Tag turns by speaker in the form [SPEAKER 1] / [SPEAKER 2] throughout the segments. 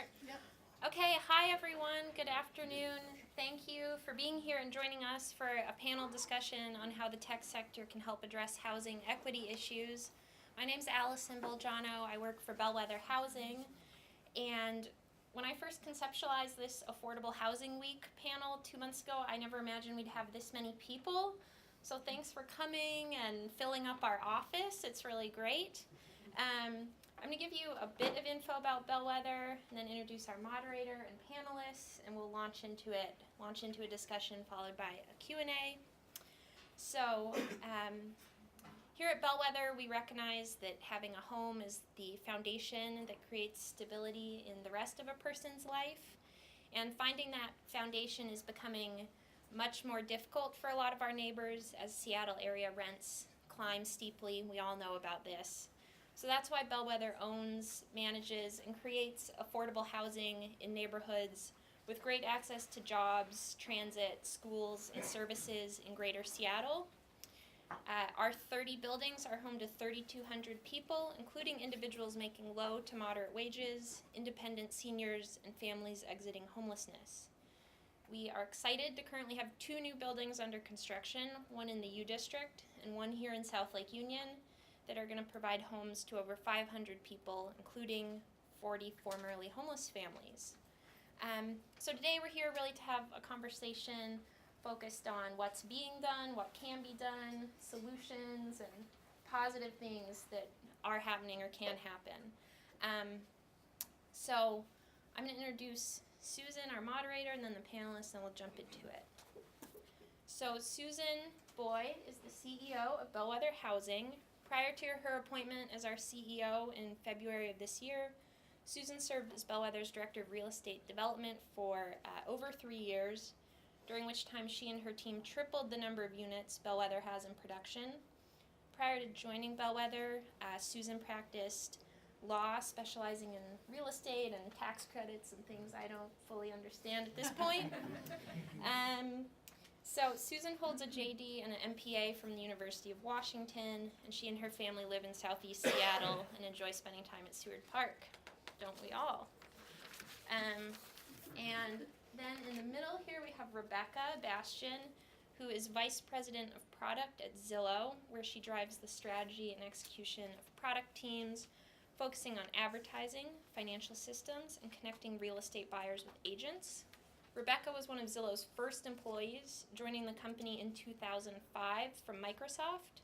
[SPEAKER 1] start?
[SPEAKER 2] Yep.
[SPEAKER 1] Okay, hi everyone. Good afternoon. Thank you for being here and joining us for a panel discussion on how the tech sector can help address housing equity issues. My name's Allison Bolgiano. I work for Bellwether Housing. And when I first conceptualized this Affordable Housing Week panel 2 months ago, I never imagined we'd have this many people. So thanks for coming and filling up our office. It's really great. I'm going to give you a bit of info about Bellwether and then introduce our moderator and panelists, and we'll launch into a discussion followed by a Q&A. So here at Bellwether, we recognize that having a home is the foundation that creates stability in the rest of a person's life, and finding that foundation is becoming much more difficult for a lot of our neighbors as Seattle area rents climb steeply. We all know about this. So that's why Bellwether owns, manages, and creates affordable housing in neighborhoods with great access to jobs, transit, schools, and services in greater Seattle. Our 30 buildings are home to 3,200 people, including individuals making low to moderate wages, independent seniors, and families exiting homelessness. We are excited to currently have 2 new buildings under construction, one in the U District and one here in South Lake Union, that are going to provide homes to over 500 people, including 40 formerly homeless families. So today we're here really to have a conversation focused on what's being done, what can be done, solutions, and positive things that are happening or can happen. So I'm going to introduce Susan, our moderator, and then the panelists, and we'll jump into it. So Susan Boyd is the CEO of Bellwether Housing. Prior to her appointment as our CEO in February of this year, Susan served as Bellwether's Director of Real Estate Development for over 3 years, during which time she and her team tripled the number of units Bellwether has in production. Prior to joining Bellwether, Susan practiced law, specializing in real estate and tax credits and things I don't fully understand at this point. So Susan holds a JD and an MPA from the University of Washington, and she and her family live in Southeast Seattle and enjoy spending time at Seward Park. Don't we all? And then in the middle here we have Rebecca Bastian, who is Vice President of Product at Zillow, where she drives the strategy and execution of product teams, focusing on advertising, financial systems, and connecting real estate buyers with agents. Rebecca was one of Zillow's first employees, joining the company in 2005 from Microsoft.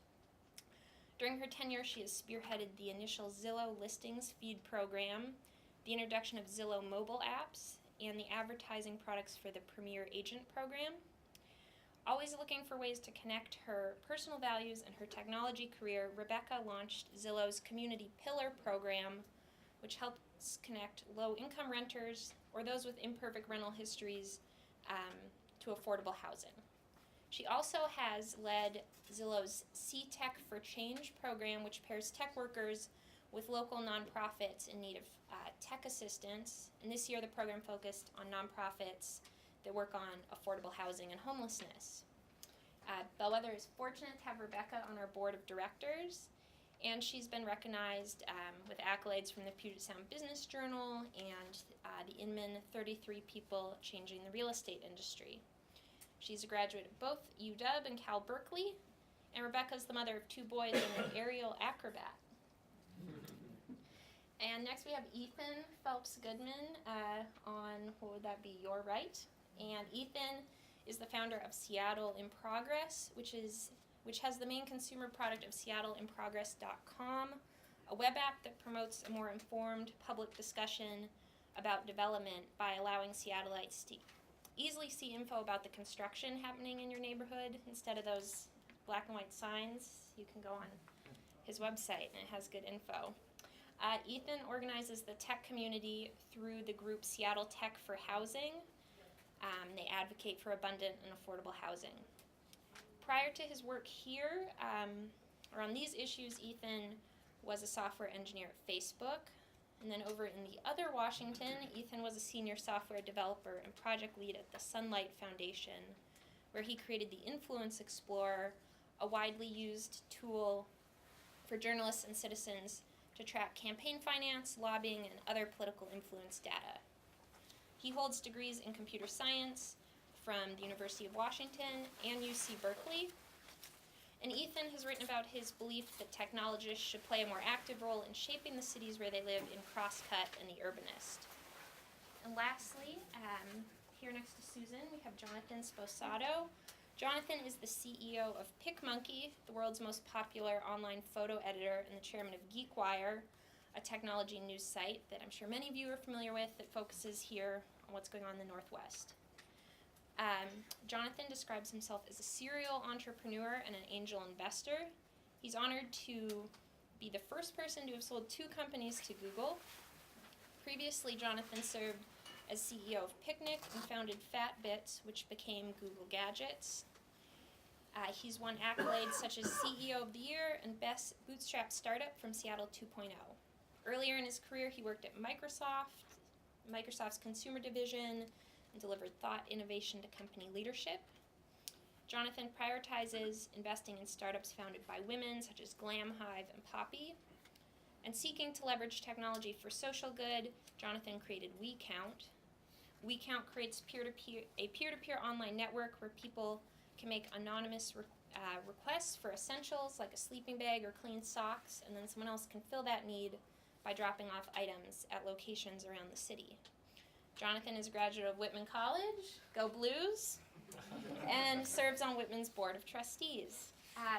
[SPEAKER 1] During her tenure, she has spearheaded the initial Zillow listings feed program, the introduction of Zillow mobile apps, and the advertising products for the Premier Agent program. Always looking for ways to connect her personal values and her technology career, Rebecca launched Zillow's Community Pillar program, which helps connect low-income renters or those with imperfect rental histories to affordable housing. She also has led Zillow's C-Tech for Change program, which pairs tech workers with local nonprofits in need of tech assistance. And this year the program focused on nonprofits that work on affordable housing and homelessness. Bellwether is fortunate to have Rebecca on our board of directors, and she's been recognized with accolades from the Puget Sound Business Journal and the Inman 33 People Changing the Real Estate Industry. She's a graduate of both UW and Cal Berkeley, and Rebecca's the mother of 2 boys and an aerial acrobat. And next we have Ethan Phelps Goodman on, what would that be, your right? And Ethan is the founder of Seattle in Progress, which has the main consumer product of seattleInProgress.com, a web app that promotes a more informed public discussion about development by allowing Seattleites to easily see info about the construction happening in your neighborhood. Instead of those black and white signs, you can go on his website and it has good info. Ethan organizes the tech community through the group Seattle Tech for Housing. They advocate for abundant and affordable housing. Prior to his work here, or on these issues, Ethan was a software engineer at Facebook. And then over in the other Washington, Ethan was a senior software developer and project lead at the Sunlight Foundation, where he created the Influence Explorer, a widely used tool for journalists and citizens to track campaign finance, lobbying, and other political influence data. He holds degrees in computer science from the University of Washington and UC Berkeley. And Ethan has written about his belief that technologists should play a more active role in shaping the cities where they live in Crosscut and The Urbanist. And lastly, here next to Susan, we have Jonathan Sposato. Jonathan is the CEO of PicMonkey, the world's most popular online photo editor, and the chairman of GeekWire, a technology news site that I'm sure many of you are familiar with that focuses here on what's going on in the Northwest. Jonathan describes himself as a serial entrepreneur and an angel investor. He's honored to be the first person to have sold 2 companies to Google. Previously, Jonathan served as CEO of Picnic and founded FatBits, which became Google Gadgets. He's won accolades such as CEO of the Year and Best Bootstrap Startup from Seattle 2.0. Earlier in his career, he worked at Microsoft's consumer division, and delivered thought innovation to company leadership. Jonathan prioritizes investing in startups founded by women, such as Glamhive and Poppy. And seeking to leverage technology for social good, Jonathan created WeCount. WeCount creates a peer-to-peer online network where people can make anonymous requests for essentials like a sleeping bag or clean socks, and then someone else can fill that need by dropping off items at locations around the city. Jonathan is a graduate of Whitman College, go Blues, and serves on Whitman's Board of Trustees.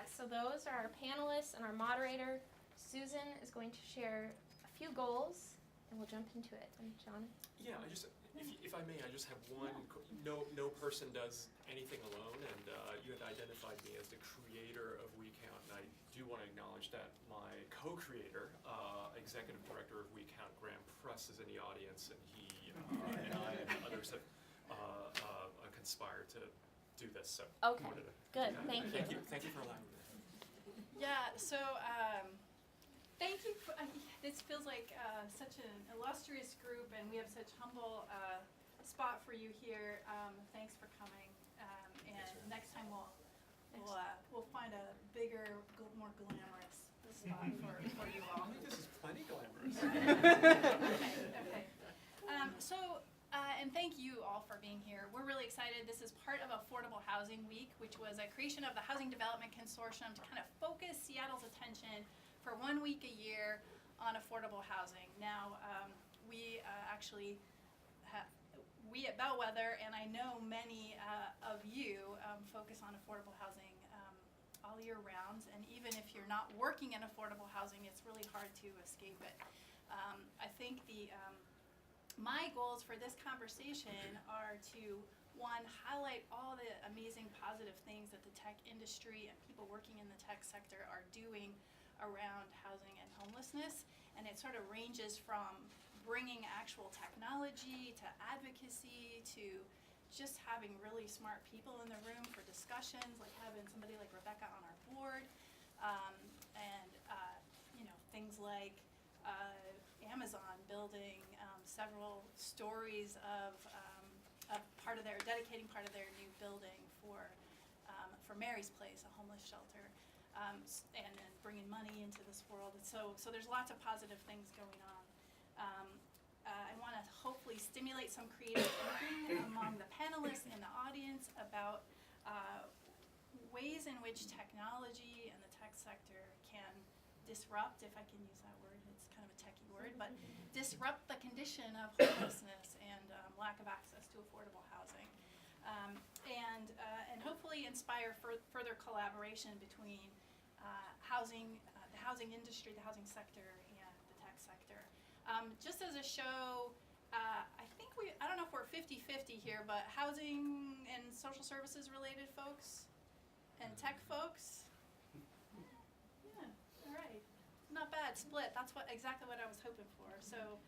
[SPEAKER 1] So those are our panelists and our moderator. Susan is going to share a few goals, and we'll jump into it. And John?
[SPEAKER 2] Yeah, if I may, I just have one. No person does anything alone, and you had identified me as the creator of WeCount, and I do want to acknowledge that my co-creator, executive director of WeCount, Graham Press, is in the audience, and he and I and others have conspired to do this. So
[SPEAKER 1] okay, good. Thank you.
[SPEAKER 2] Thank you for allowing me.
[SPEAKER 3] Yeah. So thank you. This feels like such an illustrious group, and we have such humble spot for you here. Thanks for coming. And next time we'll find a bigger, more glamorous spot for you all.
[SPEAKER 2] I think this is plenty glamorous.
[SPEAKER 3] Okay. And thank you all for being here. We're really excited. This is part of Affordable Housing Week, which was a creation of the Housing Development Consortium to kind of focus Seattle's attention for 1 week a year on affordable housing. Now, we at Bellwether, and I know many of you, focus on affordable housing all year round. And even if you're not working in affordable housing, it's really hard to escape it. I think my goals for this conversation are to, one, highlight all the amazing positive things that the tech industry and people working in the tech sector are doing around housing and homelessness. And it sort of ranges from bringing actual technology to advocacy to just having really smart people in the room for discussions, like having somebody like Rebecca on our board, things like Amazon building several stories of dedicating part of their new building for Mary's Place, a homeless shelter, and then bringing money into this world. And so there's lots of positive things going on. I want to hopefully stimulate some creative thinking among the panelists and the audience about ways in which technology and the tech sector can disrupt, if I can use that word, it's kind of a techie word, but disrupt the condition of homelessness and lack of access to affordable housing. And hopefully inspire further collaboration between the housing industry, the housing sector, and the tech sector. Just as a show, I don't know if we're 50-50 here, but housing and social services related folks and tech folks? Yeah, all right. Not bad, split. That's exactly what I was hoping for. So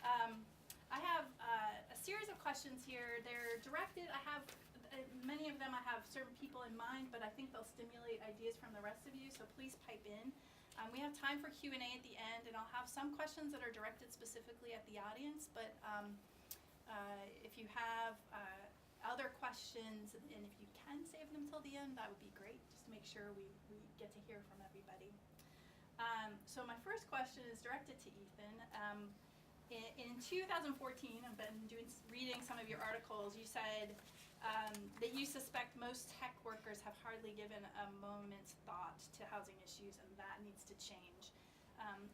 [SPEAKER 3] I have a series of questions here. They're directed. Many of them I have certain people in mind, but I think they'll stimulate ideas from the rest of you, so please pipe in. We have time for Q&A at the end, and I'll have some questions that are directed specifically at the audience, but if you have other questions, and if you can save them till the end, that would be great, just to make sure we get to hear from everybody. So my first question is directed to Ethan. In 2014, I've been reading some of your articles. You said that you suspect most tech workers have hardly given a moment's thought to housing issues, and that needs to change.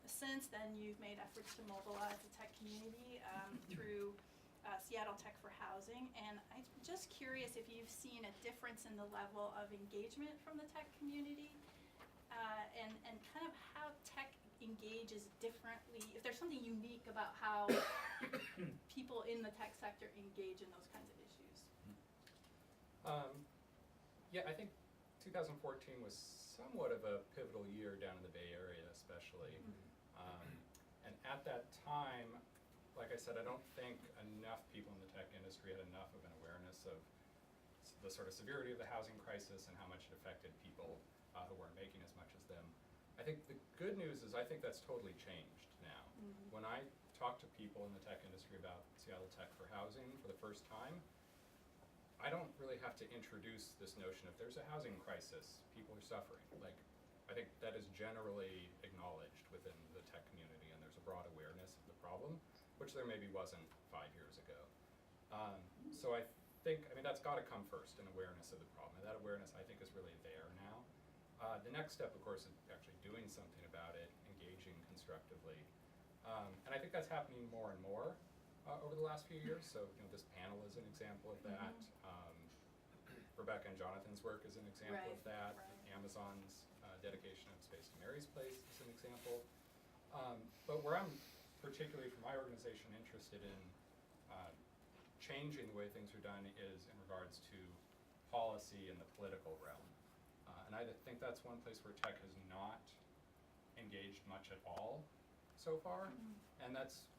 [SPEAKER 3] Since then, you've made efforts to mobilize the tech community through Seattle Tech for Housing, and I'm just curious if you've seen a difference in the level of engagement from the tech community, and kind of how tech engages differently, if there's something unique about how people in the tech sector engage in those kinds of issues.
[SPEAKER 4] Yeah, I think 2014 was somewhat of a pivotal year down in the Bay Area, especially. And at that time, like I said, I don't think enough people in the tech industry had enough of an awareness of the sort of severity of the housing crisis and how much it affected people who weren't making as much as them. I think the good news is I think that's totally changed now. When I talk to people in the tech industry about Seattle Tech for Housing for the first time, I don't really have to introduce this notion of there's a housing crisis, people are suffering. Like, I think that is generally acknowledged within the tech community, and there's a broad awareness of the problem, which there maybe wasn't 5 years ago. So I think, I mean, that's got to come first, an awareness of the problem, and that awareness I think is really there now. The next step, of course, is actually doing something about it, engaging constructively. And I think that's happening more and more over the last few years. So, this panel is an example of that. Rebecca and Jonathan's work is an example of that.
[SPEAKER 3] Right.
[SPEAKER 4] Amazon's dedication of space to Mary's Place is an example. But where I'm particularly, for my organization, interested in changing the way things are done is in regards to policy in the political realm. And I think that's one place where tech has not engaged much at all so far. And that's